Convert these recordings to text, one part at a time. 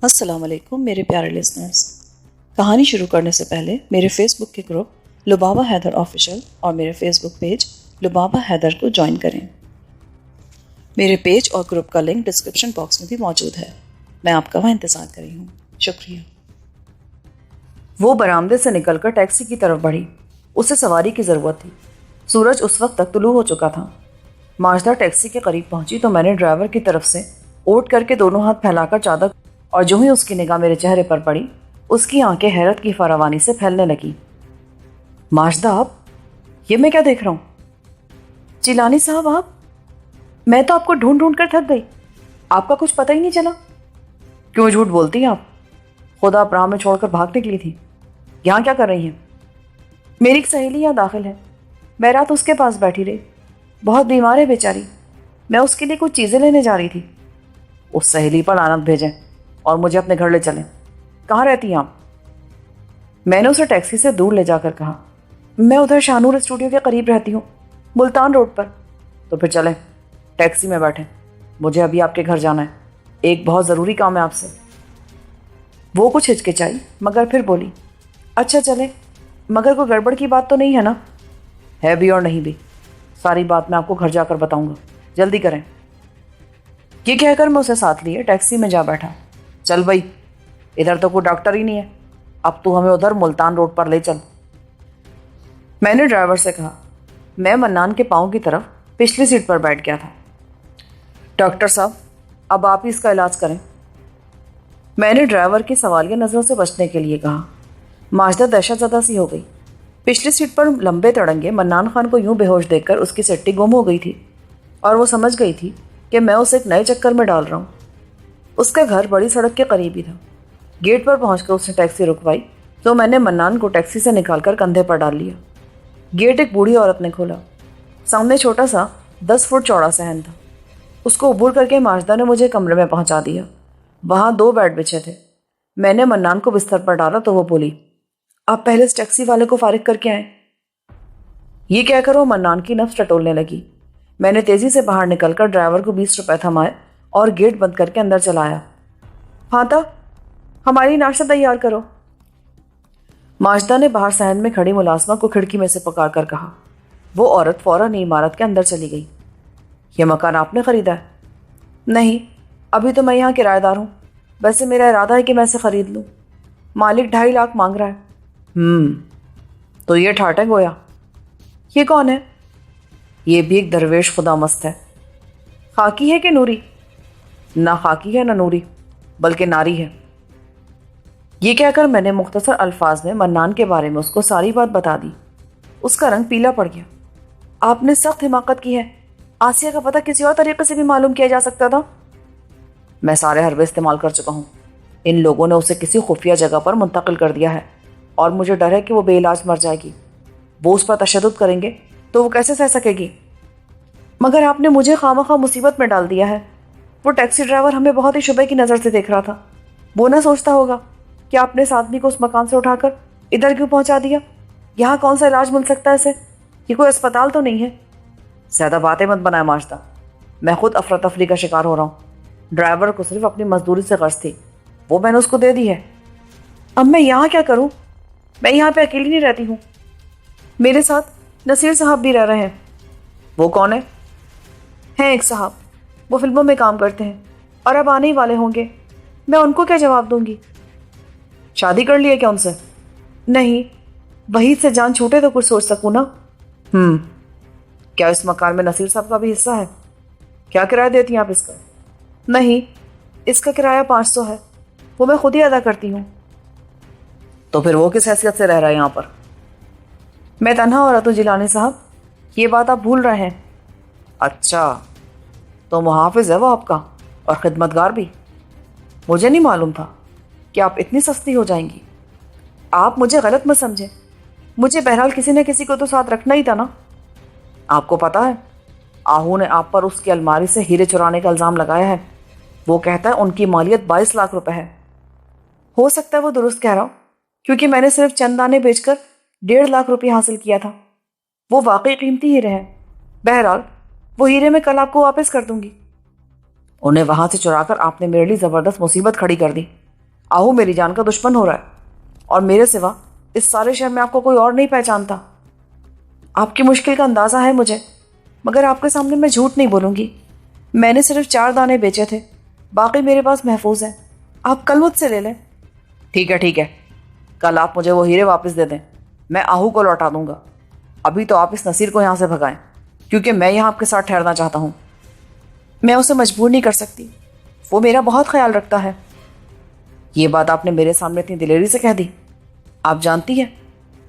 السلام علیکم میرے پیارے لسنرز. کہانی شروع کرنے سے پہلے میرے فیس بک کے گروپ لبابہ حیدر آفیشیل اور میرے فیس بک پیج لبابہ حیدر کو جوائن کریں. میرے پیج اور گروپ کا لنک ڈسکرپشن باکس میں بھی موجود ہے. میں آپ کا وہاں انتظار کر رہی ہوں. شکریہ. وہ برآمدے سے نکل کر ٹیکسی کی طرف بڑھی. اسے سواری کی ضرورت تھی. سورج اس وقت تک طلوع ہو چکا تھا. ماجدہ ٹیکسی کے قریب پہنچی تو میں نے ڈرائیور کی طرف سے اوٹ کر کے دونوں ہاتھ پھیلا کر چادر، اور جو ہی اس کی نگاہ میرے چہرے پر پڑی اس کی آنکھیں حیرت کی فراوانی سے پھیلنے لگی. ماجدہ آپ، یہ میں کیا دیکھ رہا ہوں؟ جیلانی صاحب آپ، میں تو آپ کو ڈھونڈ ڈھونڈ کر تھک گئی. آپ کا کچھ پتہ ہی نہیں چلا. کیوں جھوٹ بولتی ہیں آپ؟ خدا آپ راہ میں چھوڑ کر بھاگ نکلی تھی. یہاں کیا کر رہی ہیں؟ میری ایک سہیلی یہاں داخل ہے. میں رات اس کے پاس بیٹھی رہی. بہت بیمار ہے بیچاری. میں اس کے لیے کچھ چیزیں لینے جا رہی تھی. اس سہیلی پر لعنت بھیجیں اور مجھے اپنے گھر لے چلیں. کہاں رہتی ہیں آپ؟ میں نے اسے ٹیکسی سے دور لے جا کر کہا، میں ادھر شاہنور اسٹوڈیو کے قریب رہتی ہوں، ملتان روڈ پر. تو پھر چلیں، ٹیکسی میں بیٹھیں. مجھے ابھی آپ کے گھر جانا ہے. ایک بہت ضروری کام ہے آپ سے. وہ کچھ ہچکچائی مگر پھر بولی، اچھا چلیں، مگر کوئی گڑبڑ کی بات تو نہیں ہے نا؟ ہے بھی اور نہیں بھی. ساری بات میں آپ کو گھر جا کر بتاؤں گا. جلدی کریں. یہ کہہ کر میں اسے ساتھ لیے ٹیکسی میں جا بیٹھا. چل بھائی، ادھر تو کوئی ڈاکٹر ہی نہیں ہے. اب تو ہمیں ادھر ملتان روڈ پر لے چل. میں نے ڈرائیور سے کہا. میں منان کے پاؤں کی طرف پچھلی سیٹ پر بیٹھ گیا تھا. ڈاکٹر صاحب، اب آپ ہی اس کا علاج کریں. میں نے ڈرائیور کی سوالیہ نظروں سے بچنے کے لیے کہا. ماجدہ دہشت زدہ سی ہو گئی. پچھلی سیٹ پر لمبے تڑنگے منان خان کو یوں بے ہوش دیکھ کر اس کی سٹی گم ہو گئی تھی، اور وہ سمجھ گئی تھی کہ میں اسے ایک نئے چکر میں ڈال رہا ہوں. اس کا گھر بڑی سڑک کے قریب ہی تھا. گیٹ پر پہنچ کر اس نے ٹیکسی رکوائی تو میں نے منان کو ٹیکسی سے نکال کر کندھے پر ڈال لیا. گیٹ ایک بوڑھی عورت نے کھولا. سامنے چھوٹا سا 10 فٹ چوڑا صحن تھا. اس کو عبور کر کے ماجدہ نے مجھے کمرے میں پہنچا دیا. وہاں 2 بیڈ بچھے تھے. میں نے منان کو بستر پر ڈالا تو وہ بولی، آپ پہلے اس ٹیکسی والے کو فارغ کر کے آئیں. یہ کہہ کر وہ منان کی نفس ٹٹولنے لگی. میں نے تیزی سے باہر نکل کر ڈرائیور کو 20 روپے تھمائے اور گیٹ بند کر کے اندر چلایا. فاطا، ہماری ناشتہ تیار کرو. ماجدہ نے باہر صحن میں کھڑی ملازمہ کو کھڑکی میں سے پکار کر کہا. وہ عورت فوراً عمارت کے اندر چلی گئی. یہ مکان آپ نے خریدا ہے؟ نہیں، ابھی تو میں یہاں کرایہ دار ہوں. ویسے میرا ارادہ ہے کہ میں اسے خرید لوں. مالک 2.5 لاکھ مانگ رہا ہے. تو یہ ٹھاٹ ہے گویا. یہ کون ہے؟ یہ بھی ایک درویش خدا مست ہے. خاکی ہے کہ نوری؟ نہ خاکی ہے نہ نوری، بلکہ ناری ہے. یہ کہہ کر میں نے مختصر الفاظ میں منان کے بارے میں اس کو ساری بات بتا دی. اس کا رنگ پیلا پڑ گیا. آپ نے سخت حماقت کی ہے. آسیہ کا پتہ کسی اور طریقے سے بھی معلوم کیا جا سکتا تھا. میں سارے حربے استعمال کر چکا ہوں. ان لوگوں نے اسے کسی خفیہ جگہ پر منتقل کر دیا ہے، اور مجھے ڈر ہے کہ وہ بے علاج مر جائے گی. وہ اس پر تشدد کریں گے تو وہ کیسے سہ سکے گی؟ مگر آپ نے مجھے خواہ مصیبت میں ڈال دیا ہے. وہ ٹیکسی ڈرائیور ہمیں بہت ہی شبہ کی نظر سے دیکھ رہا تھا. وہ نہ سوچتا ہوگا کہ آپ نے اس آدمی کو اس مکان سے اٹھا کر ادھر کیوں پہنچا دیا؟ یہاں کون سا علاج مل سکتا ہے اسے؟ یہ کوئی اسپتال تو نہیں ہے. زیادہ باتیں مت بنائے ماجدہ. میں خود افراتفری کا شکار ہو رہا ہوں. ڈرائیور کو صرف اپنی مزدوری سے غرض تھی، وہ میں نے اس کو دے دی ہے. اب میں یہاں کیا کروں؟ میں یہاں پہ اکیلی نہیں رہتی ہوں. میرے ساتھ نصیر صاحب بھی رہ رہے ہیں. وہ کون ہے؟ ہیں ایک صاحب، وہ فلموں میں کام کرتے ہیں اور اب آنے ہی والے ہوں گے. میں ان کو کیا جواب دوں گی؟ شادی کر لی ہے کیا ان سے؟ نہیں، وحید سے جان چھوٹے تو کچھ سوچ سکوں نا. کیا اس مکان میں نصیر صاحب کا بھی حصہ ہے؟ کیا کرایہ دیتی ہیں آپ اس کا؟ نہیں، اس کا کرایہ 500 ہے. وہ میں خود ہی ادا کرتی ہوں. تو پھر وہ کس حیثیت سے رہ رہا ہے یہاں پر؟ میں تنہا عورت ہوں جیلانی صاحب، یہ بات آپ بھول رہے ہیں. اچھا، تو محافظ ہے وہ آپ کا، اور خدمتگار بھی. مجھے نہیں معلوم تھا کہ آپ اتنی سستی ہو جائیں گی. آپ مجھے غلط مت سمجھیں. مجھے بہرحال کسی نہ کسی کو تو ساتھ رکھنا ہی تھا نا. آپ کو پتا ہے آہو نے آپ پر اس کی الماری سے ہیرے چرانے کا الزام لگایا ہے. وہ کہتا ہے ان کی مالیت 22 لاکھ روپے ہے. ہو سکتا ہے وہ درست کہہ رہا ہو، کیونکہ میں نے صرف چند دانے بیچ کر 1.5 لاکھ روپے حاصل کیا تھا. وہ واقعی قیمتی ہیرے ہیں. بہرحال وہ ہیرے میں کل آپ کو واپس کر دوں گی. انہیں وہاں سے چرا کر آپ نے میرے لیے زبردست مصیبت کھڑی کر دی. آہو میری جان کا دشمن ہو رہا ہے، اور میرے سوا اس سارے شہر میں آپ کو کوئی اور نہیں پہچانتا۔ آپ کی مشکل کا اندازہ ہے مجھے، مگر آپ کے سامنے میں جھوٹ نہیں بولوں گی۔ میں نے صرف 4 دانے بیچے تھے، باقی میرے پاس محفوظ ہیں۔ آپ کل مجھ سے لے لیں۔ ٹھیک ہے، کل آپ مجھے وہ ہیرے واپس دے دیں، میں آہو کو لوٹا دوں گا۔ ابھی تو آپ اس نصیر کو یہاں سے بھگائیں، کیونکہ میں یہاں آپ کے ساتھ ٹھہرنا چاہتا ہوں۔ میں اسے مجبور نہیں کر سکتی، وہ میرا بہت خیال رکھتا ہے۔ یہ بات آپ نے میرے سامنے اتنی دلیری سے کہہ دی۔ آپ جانتی ہیں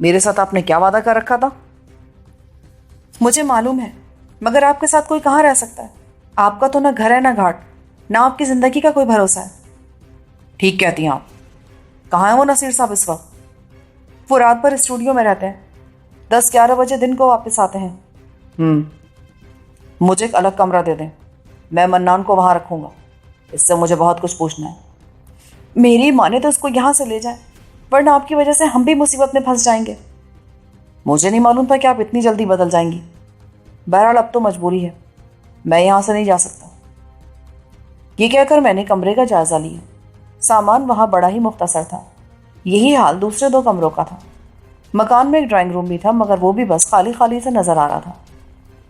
میرے ساتھ آپ نے کیا وعدہ کر رکھا تھا؟ مجھے معلوم ہے، مگر آپ کے ساتھ کوئی کہاں رہ سکتا ہے؟ آپ کا تو نہ گھر ہے نہ گھاٹ، نہ آپ کی زندگی کا کوئی بھروسہ ہے۔ ٹھیک کہتی ہیں آپ۔ کہاں ہیں وہ نصیر صاحب اس وقت؟ وہ رات بھر اسٹوڈیو میں رہتے ہیں، 10-11 بجے دن کو واپس آتے ہیں۔ مجھے ایک الگ کمرہ دے دیں، میں منان کو وہاں رکھوں گا، اس سے مجھے بہت کچھ پوچھنا ہے۔ میری ماں نے تو اس کو یہاں سے لے جائیں، ورنہ آپ کی وجہ سے ہم بھی مصیبت میں پھنس جائیں گے۔ مجھے نہیں معلوم تھا کہ آپ اتنی جلدی بدل جائیں گی۔ بہرحال اب تو مجبوری ہے، میں یہاں سے نہیں جا سکتا۔ یہ کہہ کر میں نے کمرے کا جائزہ لیا۔ سامان وہاں بڑا ہی مختصر تھا، یہی حال دوسرے 2 کمروں کا تھا۔ مکان میں ایک ڈرائنگ روم بھی تھا، مگر وہ بھی بس خالی خالی سے نظر آ رہا تھا۔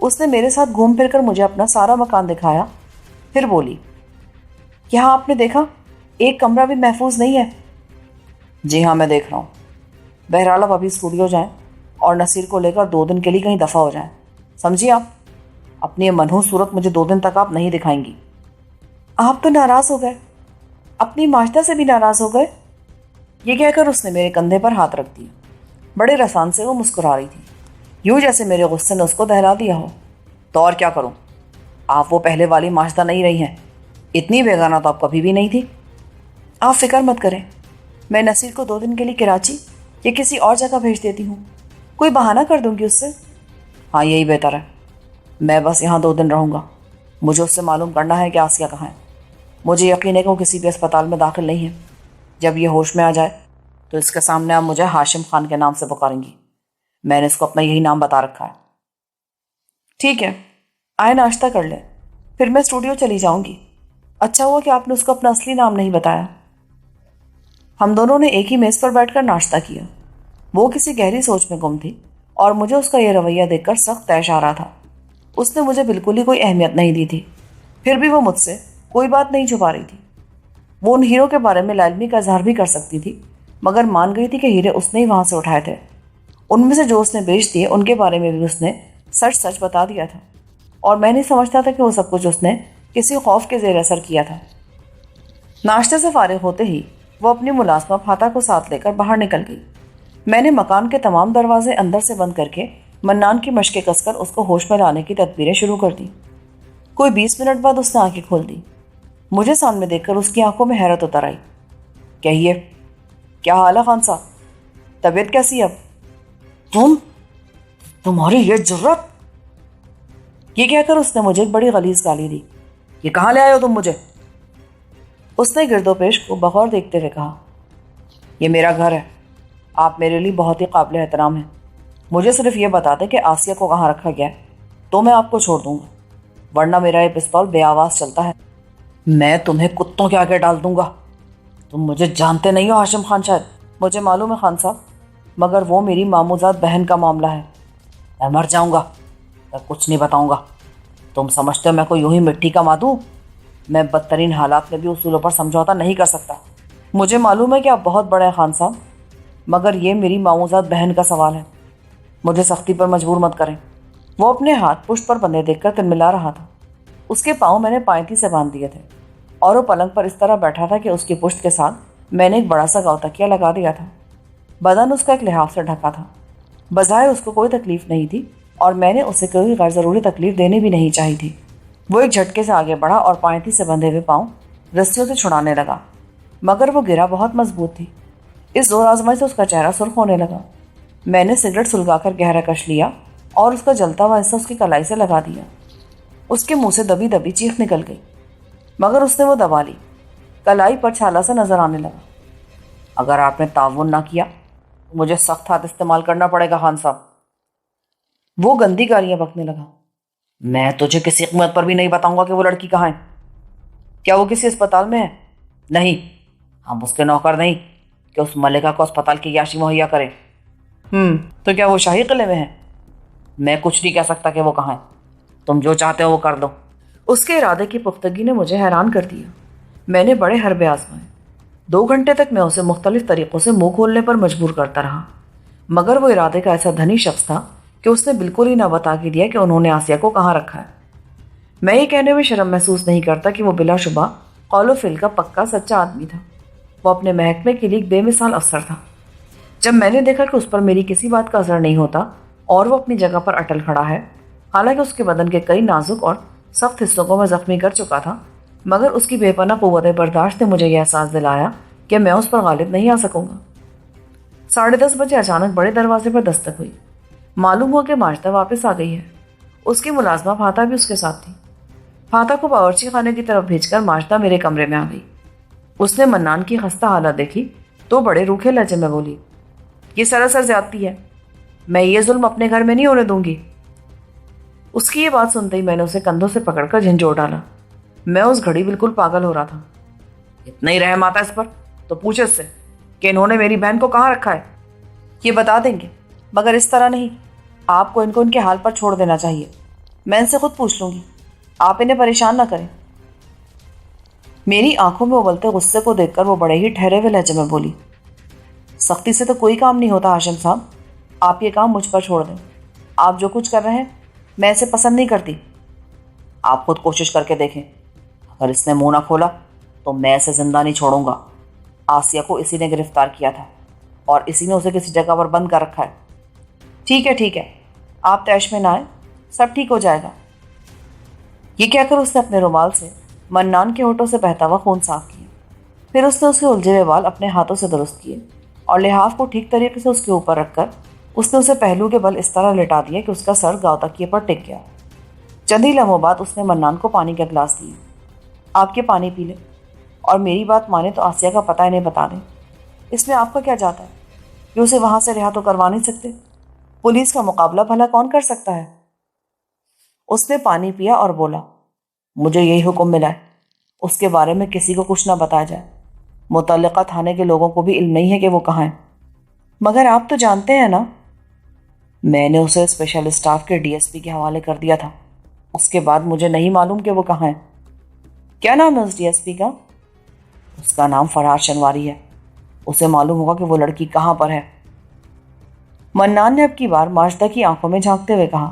اس نے میرے ساتھ گھوم پھر کر مجھے اپنا سارا مکان دکھایا، پھر بولی، یہاں آپ نے دیکھا ایک کمرہ بھی محفوظ نہیں ہے؟ جی ہاں، میں دیکھ رہا ہوں۔ بہرحال آپ ابھی اسٹوڈیو جائیں اور نصیر کو لے کر 2 دن کے لیے کہیں دفع ہو جائیں، سمجھیے؟ آپ اپنی یہ منحوس صورت مجھے 2 دن تک آپ نہیں دکھائیں گی۔ آپ تو ناراض ہو گئے، اپنی معاشرہ سے بھی ناراض ہو گئے؟ یہ کہہ کر اس نے میرے کندھے پر ہاتھ رکھ دیا۔ بڑے رسان سے وہ مسکرا رہی تھی، یوں جیسے میرے غصے نے اس کو دہلا دیا ہو۔ تو اور کیا کروں؟ آپ وہ پہلے والی معاشرہ نہیں رہی ہیں، اتنی بیگانہ تو آپ کبھی بھی نہیں تھی۔ آپ فکر مت کریں، میں نصیر کو 2 دن کے لیے کراچی یا کسی اور جگہ بھیج دیتی ہوں، کوئی بہانہ کر دوں گی اس سے۔ ہاں یہی بہتر ہے، میں بس یہاں 2 دن رہوں گا۔ مجھے اس سے معلوم کرنا ہے کہ آسیہ کہاں ہے۔ مجھے یقین ہے کہ وہ کسی بھی اسپتال میں داخل نہیں ہے۔ جب یہ ہوش میں آ جائے تو اس کے سامنے آپ مجھے ہاشم خان کے نام سے پکاریں گی، میں نے اس کو اپنا یہی نام بتا رکھا ہے۔ ٹھیک ہے، آئے ناشتہ کر لیں، پھر میں اسٹوڈیو چلی جاؤں گی۔ اچھا ہوا کہ آپ نے اس کو اپنا اصلی نام نہیں بتایا۔ ہم دونوں نے ایک ہی میز پر بیٹھ کر ناشتہ کیا۔ وہ کسی گہری سوچ میں گم تھی اور مجھے اس کا یہ رویہ دیکھ کر سخت طیش آ رہا تھا۔ اس نے مجھے بالکل ہی کوئی اہمیت نہیں دی تھی، پھر بھی وہ مجھ سے کوئی بات نہیں چھپا رہی تھی۔ وہ ان ہیروں کے بارے میں لا علمی کا اظہار بھی کر سکتی تھی، مگر مان گئی تھی کہ ہیرے اس نے ہی وہاں سے اٹھائے تھے۔ ان میں سے جو اس نے بیچ دیے ان کے بارے میں بھی اس نے سچ سچ بتا دیا تھا، اور میں نہیں سمجھتا تھا کہ وہ سب کچھ اس نے کسی خوف کے زیر اثر کیا تھا۔ ناشتے سے فارغ ہوتے ہی وہ اپنی ملازمہ پھاتا کو ساتھ لے کر باہر نکل گئی۔ میں نے مکان کے تمام دروازے اندر سے بند کر کے منان کی مشقیں کس کر اس کو ہوش میں لانے کی تدبیریں شروع کر دی۔ کوئی 20 منٹ بعد اس نے آنکھیں کھول دی۔ مجھے سامنے دیکھ کر اس کی آنکھوں میں حیرت اتر آئی۔ کہیے، کیا حال ہے خان صاحب؟ طبیعت کیسی ہے اب؟ تمہاری یہ جرت! یہ کہہ کر اس نے مجھے ایک بڑی غلیظ گالی دی۔ یہ کہاں لے آئے ہو تم مجھے؟ اس نے گرد و پیش کو بغور دیکھتے ہوئے کہا، یہ میرا گھر ہے، آپ میرے لیے بہت ہی قابل احترام ہیں۔ مجھے صرف یہ بتا دیں کہ آسیہ کو کہاں رکھا گیا ہے تو میں آپ کو چھوڑ دوں گا، ورنہ میرا یہ پستول بے آواز چلتا ہے، میں تمہیں کتوں کے آگے ڈال دوں گا۔ تم مجھے جانتے نہیں ہو ہاشم خان؟ شاید مجھے معلوم ہے خان صاحب، مگر وہ میری ماموزاد بہن کا معاملہ ہے، میں مر جاؤں گا، میں کچھ نہیں بتاؤں گا۔ تم سمجھتے ہو میں کو یوں ہی مٹی کا مادوں؟ میں بدترین حالات میں بھی اصولوں پر سمجھوتا نہیں کر سکتا۔ مجھے معلوم ہے کہ آپ بہت بڑے ہیں خان صاحب، مگر یہ میری ماموزاد بہن کا سوال ہے، مجھے سختی پر مجبور مت کریں۔ وہ اپنے ہاتھ پشت پر بندھے دیکھ کر تلملا رہا تھا۔ اس کے پاؤں میں نے پائنتی سے باندھ دیے تھے، اور وہ پلنگ پر اس طرح بیٹھا تھا کہ اس کی پشت کے ساتھ میں نے ایک بڑا سا گاؤ تکیہ لگا دیا تھا۔ بدن اس کا ایک لحاف سے ڈھکا تھا۔ بظاہر اس کو کوئی تکلیف نہیں تھی، اور میں نے اسے کوئی غیر ضروری تکلیف دینے بھی نہیں چاہی تھی۔ وہ ایک جھٹکے سے آگے بڑھا اور پائنتی سے بندھے ہوئے پاؤں رسیوں سے چھڑانے لگا، مگر وہ گرہ بہت مضبوط تھی۔ اس زور آزمائی سے اس کا چہرہ سرخ ہونے لگا۔ میں نے سگریٹ سلگا کر گہرا کش لیا اور اس کا جلتا ہوا حصہ اس کی کلائی سے لگا دیا۔ اس کے منہ سے دبی دبی چیخ نکل گئی، مگر اس نے وہ دبا لی۔ کلائی پر چھالا سے نظر آنے لگا۔ اگر آپ نے تعاون نہ کیا تو مجھے سخت ہاتھ استعمال کرنا پڑے گا خان صاحب۔ وہ گندی گالیاں بکنے لگا۔ میں تجھے کسی قیمت پر بھی نہیں بتاؤں گا کہ وہ لڑکی کہاں ہے۔ کیا وہ کسی اسپتال میں ہے؟ نہیں۔ ہم اس کے نوکر نہیں کہ اس ملکہ کو اسپتال کی عیاشی مہیا کریں۔ تو کیا وہ شاہی قلعے میں ہے؟ میں کچھ نہیں کہہ سکتا کہ وہ کہاں ہے، تم جو چاہتے ہو وہ کر دو۔ اس کے ارادے کی پختگی نے مجھے حیران کر دیا۔ میں نے بڑے حربے آزمائے۔ 2 گھنٹے تک میں اسے مختلف طریقوں سے منہ کھولنے پر مجبور کرتا رہا، مگر وہ ارادے کا ایسا دھنی شخص تھا کہ اس نے بالکل ہی نہ بتا کے دیا کہ انہوں نے آسیہ کو کہاں رکھا ہے۔ میں یہ کہنے میں شرم محسوس نہیں کرتا کہ وہ بلا شبہ قول و فعل کا پکا سچا آدمی تھا۔ وہ اپنے محکمے کے لیے ایک بے مثال افسر تھا۔ جب میں نے دیکھا کہ اس پر میری کسی بات کا اثر نہیں ہوتا اور وہ اپنی جگہ پر اٹل کھڑا ہے، حالانکہ اس کے بدن کے کئی نازک اور سخت حصوں کو میں زخمی کر چکا تھا، مگر اس کی بے پناہ قوت برداشت نے مجھے یہ احساس دلایا کہ میں اس پر غالب نہیں آ سکوں گا۔ 10:30 بجے اچانک بڑے دروازے پر دستک ہوئی۔ معلوم ہوا کہ ماجدہ واپس آ گئی ہے۔ اس کی ملازمہ فاتح بھی اس کے ساتھ تھی۔ فاتح کو باورچی خانے کی طرف بھیج کر ماجدہ میرے کمرے میں آ گئی۔ اس نے منان کی خستہ حالت دیکھی تو بڑے روکھے لہجے میں بولی، یہ سراسر زیادتی ہے، میں یہ ظلم اپنے گھر میں نہیں ہونے دوں گی۔ اس کی یہ بات سنتے ہی میں نے اسے کندھوں سے پکڑ کر جھنجھوڑ ڈالا۔ میں اس گھڑی بالکل پاگل ہو رہا تھا۔ اتنا ہی رحم آتا اس پر تو پوچھے اس سے کہ انہوں نے میری بہن کو کہاں رکھا ہے۔ یہ بتا دیں گے، مگر اس طرح نہیں۔ آپ کو ان کو ان کے حال پر چھوڑ دینا چاہیے۔ میں ان سے خود پوچھ لوں گی، آپ انہیں پریشان نہ کریں۔ میری آنکھوں میں ابلتے غصے کو دیکھ کر وہ بڑے ہی ٹھہرے ہوئے لہجے میں بولی، سختی سے تو کوئی کام نہیں ہوتا ہاشم صاحب، آپ یہ کام مجھ پر چھوڑ دیں۔ آپ جو کچھ کر رہے ہیں میں اسے پسند نہیں کرتی۔ آپ خود کوشش کر کے دیکھیں، اگر اس نے منہ نہ کھولا تو میں اسے زندہ نہیں چھوڑوں گا۔ آسیہ کو اسی نے گرفتار کیا تھا اور اسی نے اسے کسی جگہ پر بند کر رکھا ہے۔ ٹھیک ہے، آپ تیش میں نہ آئیں، سب ٹھیک ہو جائے گا۔ یہ کہہ کر اس نے اپنے رومال سے منان کے ہونٹوں سے بہتا ہوا خون صاف کیا۔ پھر اس نے اس کے الجھے ہوئے بال اپنے ہاتھوں سے درست کیے اور لحاف کو ٹھیک طریقے سے اس کے اوپر رکھ کر اس نے اسے پہلو کے بل اس طرح لٹا دیا کہ اس کا سر گاؤ تکیے پر ٹک گیا۔ چند ہی لمحوں بعد اس نے منان کو پانی کا گلاس دیا۔ آپ کے پانی پی لیں، اور میری بات مانے تو آسیہ کا پتہ انہیں بتا دیں۔ اس میں آپ کا کیا جاتا ہے کہ اسے وہاں سے رہا تو کروا نہیں سکتے؟ پولیس کا مقابلہ بھلا کون کر سکتا ہے؟ اس نے پانی پیا اور بولا، مجھے یہی حکم ملا ہے، اس کے بارے میں کسی کو کچھ نہ بتایا جائے۔ متعلقہ تھانے کے لوگوں کو بھی علم نہیں ہے کہ وہ کہاں ہیں۔ مگر آپ تو جانتے ہیں نا۔ میں نے اسے اسپیشل اسٹاف کے ڈی ایس پی کے حوالے کر دیا تھا، اس کے بعد مجھے نہیں معلوم کہ وہ کہاں ہیں۔ کیا نام ہے اس ڈی ایس پی کا؟ اس کا نام فرار شنواری ہے، اسے معلوم ہوگا کہ وہ لڑکی کہاں پر ہے۔ منان نے اب کی بار ماجدہ کی آنکھوں میں جھانکتے ہوئے کہا۔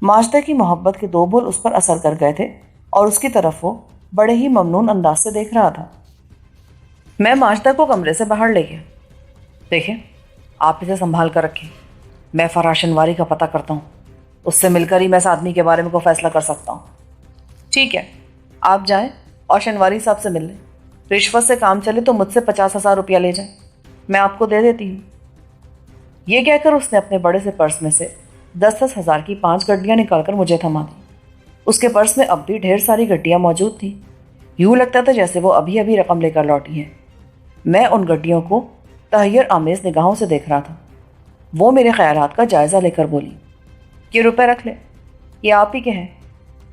ماجدہ کی محبت کے 2 بول اس پر اثر کر گئے تھے اور اس کی طرف وہ بڑے ہی ممنون انداز سے دیکھ رہا تھا۔ میں ماجدہ کو کمرے سے باہر لے گیا۔ دیکھیں، آپ اسے سنبھال کر رکھیں، میں فرار شنواری کا پتہ کرتا ہوں، اس سے مل کر ہی میں اس آدمی کے بارے میں کوئی فیصلہ کر سکتا ہوں۔ ٹھیک ہے، آپ جائیں اور شنواری صاحب سے مل لیں۔ رشوت سے کام چلے تو مجھ سے 50,000 روپیہ لے جائیں، میں آپ کو دے دیتی ہوں۔ یہ کہہ کر اس نے اپنے بڑے سے پرس میں سے 10,000 کی 5 گڈیاں نکال کر مجھے تھما دی۔ اس کے پرس میں اب بھی ڈھیر ساری گڈیاں موجود تھیں، یوں لگتا تھا جیسے وہ ابھی ابھی رقم لے کر لوٹی ہیں۔ میں ان گڈیوں کو تحیر آمیز نگاہوں سے دیکھ رہا تھا۔ وہ میرے خیالات کا جائزہ لے کر بولی، یہ روپے رکھ لیں، یہ آپ ہی کے ہیں،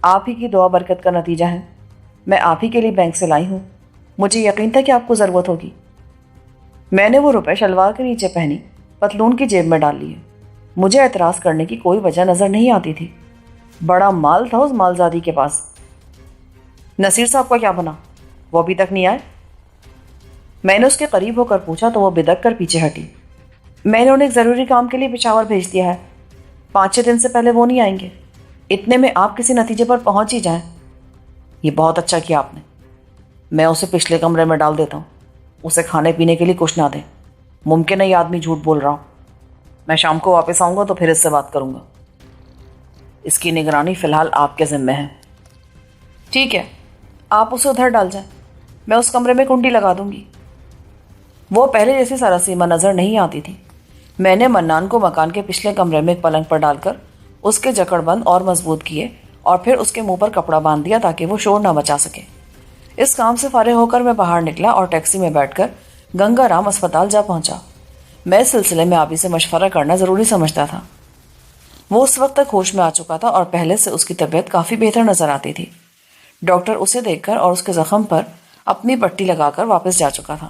آپ ہی کی دعا برکت کا نتیجہ ہے۔ میں آپ ہی کے لیے بینک سے لائی ہوں، مجھے یقین تھا کہ آپ کو ضرورت ہوگی۔ میں نے وہ روپے شلوار کے نیچے پہنی پتلون کی جیب میں ڈال لیے۔ مجھے اعتراض کرنے کی کوئی وجہ نظر نہیں آتی تھی، بڑا مال تھا اس مالزادی کے پاس۔ نصیر صاحب کا کیا بنا، وہ ابھی تک نہیں آئے؟ میں نے اس کے قریب ہو کر پوچھا تو وہ بدک کر پیچھے ہٹی۔ میں نے انہیں ایک ضروری کام کے لیے پشاور بھیج دیا ہے، 5-6 دن سے پہلے وہ نہیں آئیں گے۔ اتنے میں آپ کسی نتیجے پر پہنچ ہی جائیں۔ یہ بہت اچھا کیا آپ نے، میں اسے پچھلے کمرے میں ڈال دیتا ہوں، اسے کھانے پینے کے لیے کچھ نہ دیں۔ ممکن ہے یہ آدمی جھوٹ بول رہا ہوں، میں شام کو واپس آؤں گا تو پھر اس سے بات کروں گا۔ اس کی نگرانی فی الحال آپ کے ذمہ ہے۔ ٹھیک ہے، آپ اسے ادھر ڈال جائیں، میں اس کمرے میں کنڈی لگا دوں گی۔ وہ پہلے جیسی سراسیمہ نظر نہیں آتی تھی۔ میں نے منان کو مکان کے پچھلے کمرے میں ایک پلنگ پر ڈال کر اس کے جکڑ بند اور مضبوط کیے اور پھر اس کے منہ پر کپڑا باندھ دیا تاکہ وہ شور نہ مچا سکے۔ اس کام سے فارغ ہو کر میں باہر نکلا اور ٹیکسی میں بیٹھ کر گنگا رام اسپتال جا پہنچا۔ میں اس سلسلے میں آبی سے مشورہ کرنا ضروری سمجھتا تھا۔ وہ اس وقت تک ہوش میں آ چکا تھا اور پہلے سے اس کی طبیعت کافی بہتر نظر آتی تھی۔ ڈاکٹر اسے دیکھ کر اور اس کے زخم پر اپنی پٹی لگا کر واپس جا چکا تھا۔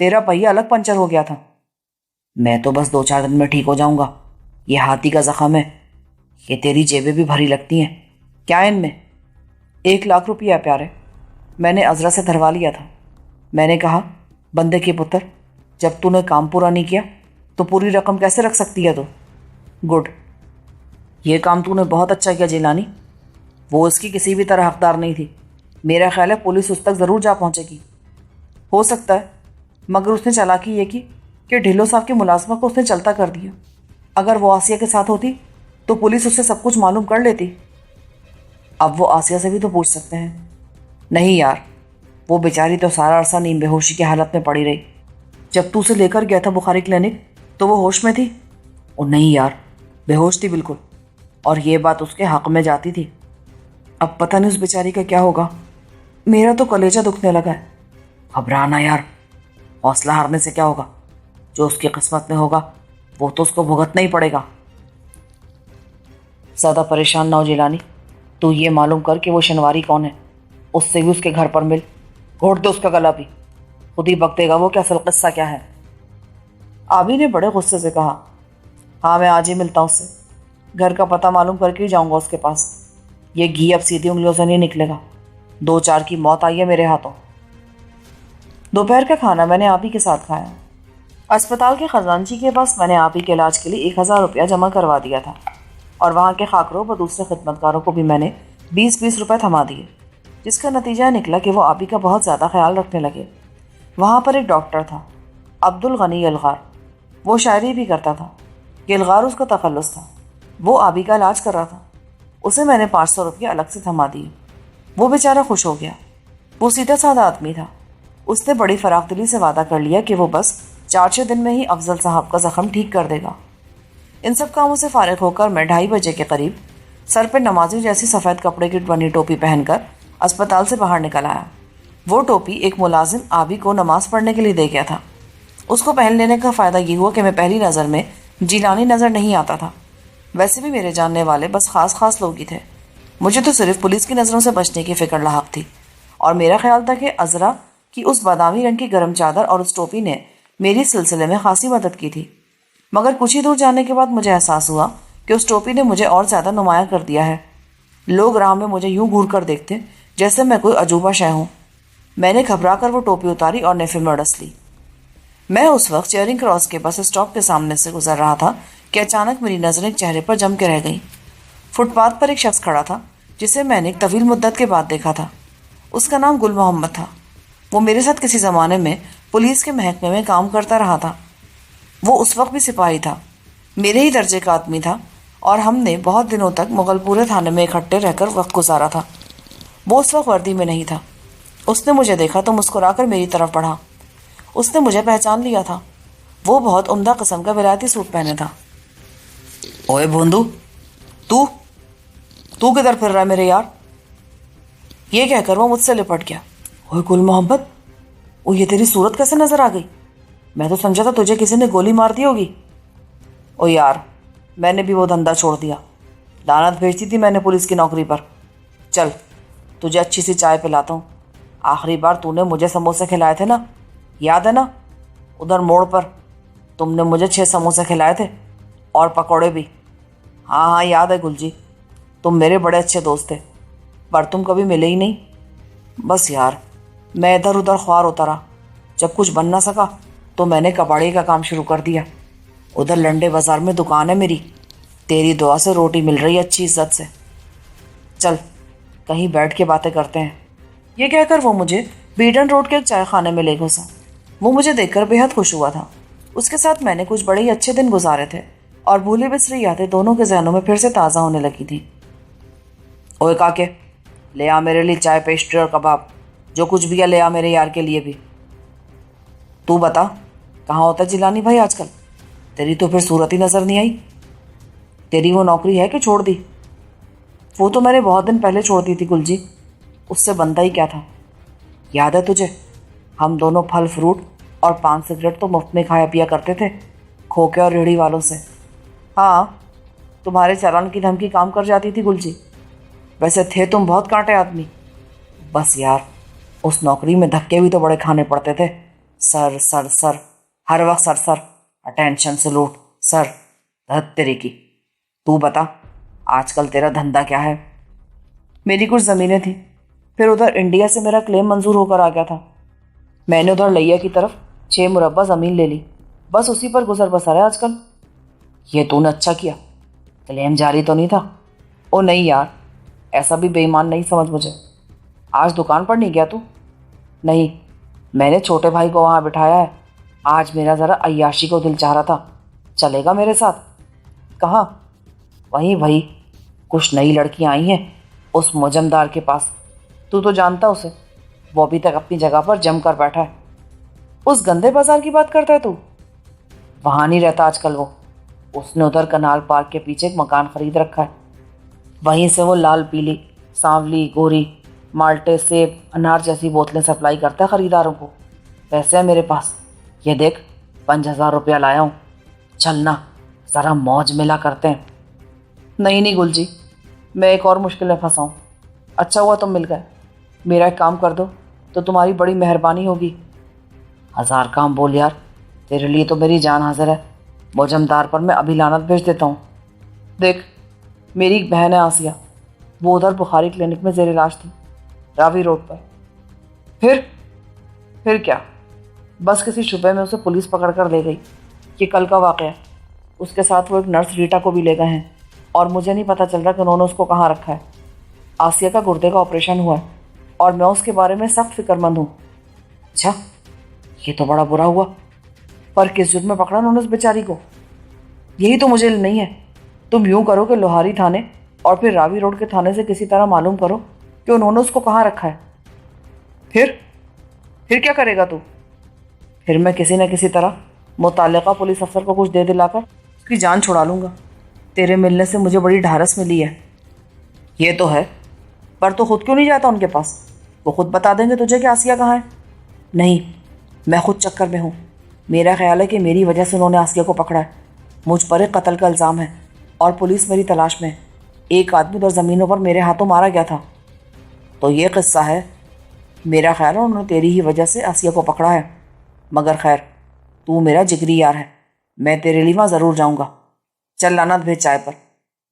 تیرا پہیہ الگ پنچر ہو گیا تھا۔ میں تو بس 2-4 دن میں ٹھیک ہو جاؤں گا، یہ ہاتھی کا زخم ہے۔ یہ تیری جیبیں بھی بھری لگتی ہیں، کیا ہے ان میں؟ 1 لاکھ روپیہ پیارے، میں نے عذرا سے دھروا لیا تھا۔ میں نے کہا، بندے کے پتر، جب تو نے کام پورا نہیں کیا تو پوری رقم کیسے رکھ سکتی ہے تو؟ گڈ، یہ کام تو نے بہت اچھا کیا جیلانی۔ وہ اس کی کسی بھی طرح حقدار نہیں تھی۔ میرا خیال ہے پولیس اس تک ضرور جا پہنچے گی۔ ہو سکتا ہے، مگر اس نے چالاکی یہ کی کہ ڈھلو صاحب کی ملازمہ کو اس نے چلتا کر دیا۔ اگر وہ آسیہ کے ساتھ ہوتی تو پولیس اس سے سب کچھ معلوم کر لیتی۔ اب وہ آسیہ سے بھی تو پوچھ سکتے ہیں۔ نہیں یار، وہ بیچاری تو سارا عرصہ نیم بے ہوشی کی حالت میں پڑی رہی۔ جب تو اسے لے کر گیا تھا بخاری کلینک تو وہ ہوش میں تھی؟ اور نہیں یار، بے ہوش تھی بالکل، اور یہ بات اس کے حق میں جاتی تھی۔ اب پتہ نہیں اس بیچاری کا کیا ہوگا۔ میرا تو کلیجہ دکھنے لگا ہے۔ گھبرانا یار، حوصلہ ہارنے سے کیا ہوگا؟ جو اس کی قسمت میں ہوگا وہ تو اس کو بھگتنا ہی پڑے گا۔ زیادہ پریشان نہ ہو جیلانی، تو یہ معلوم کر کہ وہ شنواری کون ہے، اس سے بھی اس کے گھر پر مل، گھونٹ دے اس کا گلا بھی، خود ہی بک دے گا وہ کہ اصل قصہ کیا ہے۔ آبی نے بڑے غصے سے کہا، ہاں میں آج ہی ملتا ہوں اس سے، گھر کا پتہ معلوم کر کے ہی جاؤں گا اس کے پاس۔ یہ گھی اب سیدھی انگلیوں سے نہیں نکلے گا، 2-4 کی موت آئی ہے میرے ہاتھوں۔ دوپہر کا کھانا میں نے آبی کے ساتھ کھایا۔ اسپتال کے خزانچی کے پاس میں نے آبی کے علاج کے لیے 1000 روپیہ جمع کروا دیا تھا، اور وہاں کے خاکروب اور دوسرے خدمتکاروں کو بھی میں نے 20-20 روپے تھما دیے، جس کا نتیجہ نکلا کہ وہ آبی کا بہت زیادہ خیال رکھنے لگے۔ وہاں پر ایک ڈاکٹر تھا، عبدالغنی الغار، وہ شاعری بھی کرتا تھا۔ الغار اس کا تخلص تھا۔ وہ آبی کا علاج کر رہا تھا۔ اسے میں نے 500 روپیہ الگ سے تھما دیے۔ وہ بیچارہ خوش ہو گیا۔ وہ سیدھا سادہ آدمی تھا۔ اس نے بڑی فراخ دلی سے وعدہ کر لیا کہ وہ بس 4-6 دن میں ہی افضل صاحب کا زخم ٹھیک کر دے گا۔ ان سب کاموں سے فارغ ہو کر میں 2:30 بجے کے قریب سر پہ نمازی جیسی سفید کپڑے کی بنی ٹوپی پہن کر اسپتال سے باہر نکل آیا۔ وہ ٹوپی ایک ملازم آبی کو نماز پڑھنے کے لیے دے گیا تھا۔ اس کو پہن لینے کا فائدہ یہ ہوا کہ میں پہلی نظر میں جیلانی نظر نہیں آتا تھا۔ ویسے بھی میرے جاننے والے بس خاص لوگ ہی تھے۔ مجھے تو صرف پولیس کی نظروں سے بچنے کی فکر لاحق تھی، اور میرا خیال تھا کہ عذرا کی اس بادامی رنگ کی گرم چادر اور اس ٹوپی نے میری سلسلے میں خاصی مدد کی تھی۔ مگر کچھ ہی دور جانے کے بعد مجھے احساس ہوا کہ اس ٹوپی نے مجھے اور زیادہ نمایاں کر دیا ہے۔ لوگ راہ میں مجھے یوں گھور کر دیکھتے جیسے میں کوئی عجوبہ شے ہوں۔ میں نے گھبرا کر وہ ٹوپی اتاری اور نیفے میں اڑس لی۔ میں اس وقت چیئرنگ کراس کے بس اسٹاپ کے سامنے سے گزر رہا تھا کہ اچانک میری نظریں ایک چہرے پر جم کے رہ گئیں۔ فٹ پاتھ پر ایک شخص کھڑا تھا جسے میں نے ایک طویل مدت کے بعد دیکھا تھا۔ اس کا نام گل محمد تھا۔ وہ میرے ساتھ کسی زمانے میں پولیس کے محکمے میں کام کرتا رہا تھا۔ وہ اس وقت بھی سپاہی تھا، میرے ہی درجے کا آدمی تھا، اور ہم نے بہت دنوں تک مغل پورے تھانے میں اکٹھے رہ کر وقت گزارا تھا۔ وہ اس وقت وردی میں نہیں تھا۔ اس نے مجھے دیکھا تو مسکرا کر میری طرف بڑھا۔ اس نے مجھے پہچان لیا تھا۔ وہ بہت عمدہ قسم کا ولایتی سوٹ پہنے تھا۔ اوئے بھوندو، تو کدھر پھر رہا ہے میرے یار؟ یہ کہہ کر وہ مجھ سے لپٹ گیا۔ اوئے گل محمد، وہ یہ تیری صورت کیسے نظر آ گئی؟ میں تو سمجھا تھا تجھے کسی نے گولی مار دی ہوگی۔ او یار، میں نے بھی وہ دھندا چھوڑ دیا۔ لعنت بھیجتی تھی میں نے پولیس کی نوکری پر۔ چل، تجھے اچھی سی چائے پلاتا ہوں۔ آخری بار تو نے مجھے سموسے کھلائے تھے نا، یاد ہے نا؟ ادھر موڑ پر تم نے مجھے 6 سموسے کھلائے تھے، اور پکوڑے بھی۔ ہاں یاد ہے گل جی، تم میرے بڑے اچھے دوست تھے، پر تم کبھی ملے ہی نہیں۔ بس یار، میں ادھر ادھر خوار ہوتا رہا۔ جب کچھ بن نہ سکا تو میں نے کباڑی کا کام شروع کر دیا۔ ادھر لنڈے بازار میں دکان ہے میری، تیری دعا سے روٹی مل رہی ہے اچھی عزت سے۔ چل، کہیں بیٹھ کے باتیں کرتے ہیں۔ یہ کہہ کر وہ مجھے بیڈن روڈ کے ایک چائے خانے میں لے گھسا۔ وہ مجھے دیکھ کر بے حد خوش ہوا تھا۔ اس کے ساتھ میں نے کچھ بڑے ہی اچھے دن گزارے تھے، اور بھولی بسری یادیں دونوں کے ذہنوں میں پھر سے تازہ ہونے لگی تھیں۔ اوے کاکے، لے آ میرے لیے چائے، پیسٹری اور کباب، جو کچھ بھی ہے لے آ میرے یار کے لیے بھی۔ تو بتا، کہاں ہوتا ہے جیلانی بھائی آج کل؟ تیری تو پھر صورت ہی نظر نہیں آئی۔ تیری وہ نوکری ہے کہ چھوڑ دی؟ وہ تو میں نے بہت دن پہلے چھوڑ دی تھی گل جی، اس سے بنتا ہی کیا تھا؟ یاد ہے تجھے، ہم دونوں پھل فروٹ اور پان سگریٹ تو مفت میں کھایا پیا کرتے تھے کھوکے اور ریڑھی والوں سے۔ ہاں، تمہارے چالان کی دھمکی کام کر جاتی تھی گل جی۔ ویسے تھے تم بہت کانٹے آدمی۔ بس یار، اس نوکری میں دھکے بھی تو بڑے کھانے پڑتے تھے، سر سر سر، ہر وقت سر سر، اٹینشن سلوٹ، سر، دھت تیری کی۔ تو بتا آج کل تیرا دھندا کیا ہے؟ میری کچھ زمینیں تھیں، پھر ادھر انڈیا سے میرا کلیم منظور ہو کر آ گیا تھا۔ میں نے ادھر لیا کی طرف 6 مربع زمین لے لی، بس اسی پر گزر بسر ہے آج کل۔ یہ تو نے اچھا کیا، کلیم جاری تو نہیں تھا؟ او نہیں یار، ایسا بھی بے ایمان نہیں سمجھ مجھے۔ آج دکان پر نہیں گیا تو؟ نہیں، میں نے چھوٹے بھائی کو وہاں بٹھایا ہے، آج میرا ذرا عیاشی کو دل چاہ رہا تھا، چلے گا میرے ساتھ؟ کہاں؟ وہیں کچھ نئی لڑکیاں آئی ہیں اس موجمدار کے پاس، تو جانتا اسے، وہ ابھی تک اپنی جگہ پر جم کر بیٹھا ہے۔ اس گندے بازار کی بات کرتا ہے تو؟ وہاں نہیں رہتا آج کل وہ، اس نے ادھر کنال پارک کے پیچھے ایک مکان خرید رکھا ہے، وہیں سے وہ لال پیلی، سانولی، گوری، مالٹے، سیب، انار جیسی بوتلیں سپلائی کرتا ہے خریداروں کو۔ پیسے ہیں میرے پاس، یہ دیکھ 5000 روپیہ لایا ہوں، چلنا ذرا موج ملا کرتے ہیں۔ نہیں گل جی، میں ایک اور مشکل میں پھنسا ہوں۔ اچھا ہوا تم مل گئے، میرا ایک کام کر دو تو تمہاری بڑی مہربانی ہوگی۔ 1000 کام بول یار، تیرے لیے تو میری جان حاضر ہے، موجمدار پر میں ابھی لعنت بھیج دیتا ہوں۔ دیکھ، میری ایک بہن ہے آسیہ، وہ ادھر بخاری کلینک میں زیر علاج تھی، راوی روڈ پر۔ پھر کیا، بس کسی شبے میں اسے پولیس پکڑ کر لے گئی۔ یہ کل کا واقعہ ہے، اس کے ساتھ وہ ایک نرس ریٹا کو بھی لے گئے ہیں، اور مجھے نہیں پتہ چل رہا کہ انہوں نے اس کو کہاں رکھا ہے۔ آسیہ کا گردے کا آپریشن ہوا ہے اور میں اس کے بارے میں سخت فکر مند ہوں۔ اچھا، یہ تو بڑا برا ہوا، پر کس جرم میں پکڑا انہوں نے اس بیچاری کو؟ یہی تو مجھے علم نہیں ہے۔ تم یوں کرو کہ لوہاری تھانے اور پھر راوی روڈ کے تھانے سے کسی طرح معلوم کرو کہ انہوں نے اس کو کہاں رکھا ہے۔ پھر کیا کرے گا تو؟ پھر میں کسی نہ کسی طرح متعلقہ پولیس افسر کو کچھ دے دلا کر اس کی جان چھڑا لوں گا۔ تیرے ملنے سے مجھے بڑی ڈھارس ملی ہے۔ یہ تو ہے، پر تو خود کیوں نہیں جاتا ان کے پاس؟ وہ خود بتا دیں گے تجھے کہ آسیہ کہاں ہے۔ نہیں، میں خود چکر میں ہوں۔ میرا خیال ہے کہ میری وجہ سے انہوں نے آسیہ کو پکڑا ہے، مجھ پر ایک قتل کا الزام ہے اور پولیس میری تلاش میں ہے۔ ایک آدمی ادھر زمینوں پر میرے ہاتھوں مارا گیا تھا۔ تو یہ قصہ ہے، میرا خیال ہے انہوں نے تیری ہی وجہ سے آسیہ کو پکڑا ہے، مگر خیر، تو میرا جگری یار ہے، میں تیرے لیے وہاں ضرور جاؤں گا۔ چل لعنت بھیج چائے پر،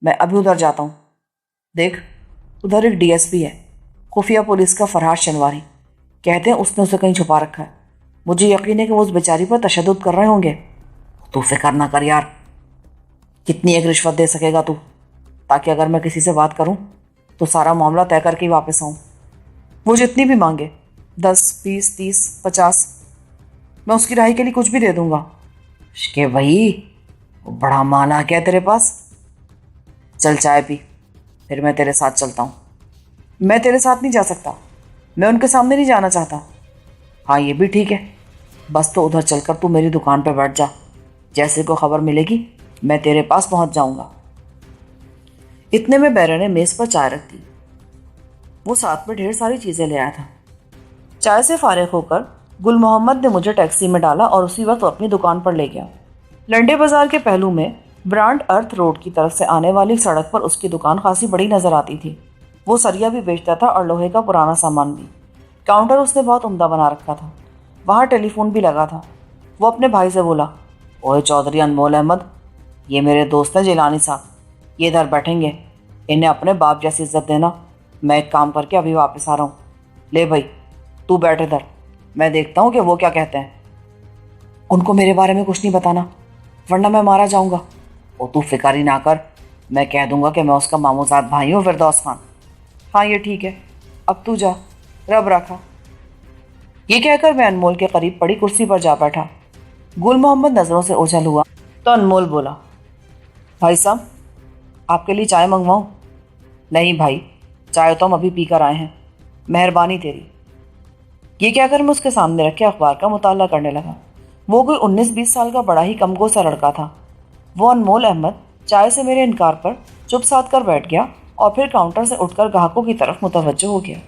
میں ابھی ادھر جاتا ہوں۔ دیکھ، ادھر ایک ڈی ایس پی ہے، خفیہ پولیس کا فرحات شنواری، کہتے ہیں اس نے اسے کہیں چھپا رکھا ہے۔ مجھے یقین ہے کہ وہ اس بیچاری پر تشدد کر رہے ہوں گے۔ تو فکر نہ کر یار، کتنی ایک رشوت دے سکے گا تو، تاکہ اگر میں کسی سے بات کروں تو سارا معاملہ طے کر کے ہی واپس آؤں۔ وہ جتنی بھی مانگے، 10، 20، 30، 50، میں اس کی رہائی کے لیے کچھ بھی دے دوں گا۔ کہ وہی بڑا مال آ گیا تیرے پاس۔ چل چائے پی، پھر میں تیرے ساتھ چلتا ہوں۔ میں تیرے ساتھ نہیں جا سکتا، میں ان کے سامنے نہیں جانا چاہتا۔ ہاں یہ بھی ٹھیک ہے، بس تو ادھر چل کر تو میری دکان پہ بیٹھ جا، جیسے کو خبر ملے گی میں تیرے پاس پہنچ جاؤں گا۔ اتنے میں بیرا نے میز پر چائے رکھ دی، وہ ساتھ میں ڈھیر ساری چیزیں لے آیا تھا۔ چائے سے فارغ ہو کر گل محمد نے مجھے ٹیکسی میں ڈالا اور اسی وقت وہ اپنی دکان پر لے گیا۔ لنڈے بازار کے پہلو میں برانڈ ارتھ روڈ کی طرف سے آنے والی سڑک پر اس کی دکان خاصی بڑی نظر آتی تھی۔ وہ سریا بھی بیچتا تھا اور لوہے کا پرانا سامان بھی۔ کاؤنٹر اس نے بہت عمدہ بنا رکھا تھا، وہاں ٹیلی فون بھی لگا تھا۔ وہ اپنے بھائی سے بولا، اوے چودھری انمول احمد، یہ میرے دوست ہیں جیلانی صاحب، یہ ادھر بیٹھیں گے، انہیں اپنے باپ جیسی عزت دینا۔ میں ایک کام کر کے ابھی واپس آ رہا ہوں۔ لے بھائی تو بیٹھ ادھر، میں دیکھتا ہوں کہ وہ کیا کہتے ہیں۔ ان کو میرے بارے میں کچھ نہیں بتانا، ورنہ میں مارا جاؤں گا۔ وہ تو فکر ہی نہ کر، میں کہہ دوں گا کہ میں اس کا ماموزاد بھائی ہوں، فردوس خان۔ ہاں یہ ٹھیک ہے، اب تو جا، رب رکھا۔ یہ کہہ کر میں انمول کے قریب پڑی کرسی پر جا بیٹھا۔ گل محمد نظروں سے اوجھل ہوا تو انمول بولا، بھائی صاحب آپ کے لیے چائے منگواؤں؟ نہیں بھائی، چائے تو ہم ابھی پی کر آئے ہیں، مہربانی تیری۔ یہ کہہ کر میں اس کے سامنے رکھے اخبار کا مطالعہ کرنے لگا۔ وہ کوئی 19-20 سال کا بڑا ہی کمگو سا لڑکا تھا۔ وہ انمول احمد چائے سے میرے انکار پر چپ سادھ کر بیٹھ گیا اور پھر کاؤنٹر سے اٹھ کر گاہکوں کی طرف متوجہ ہو گیا۔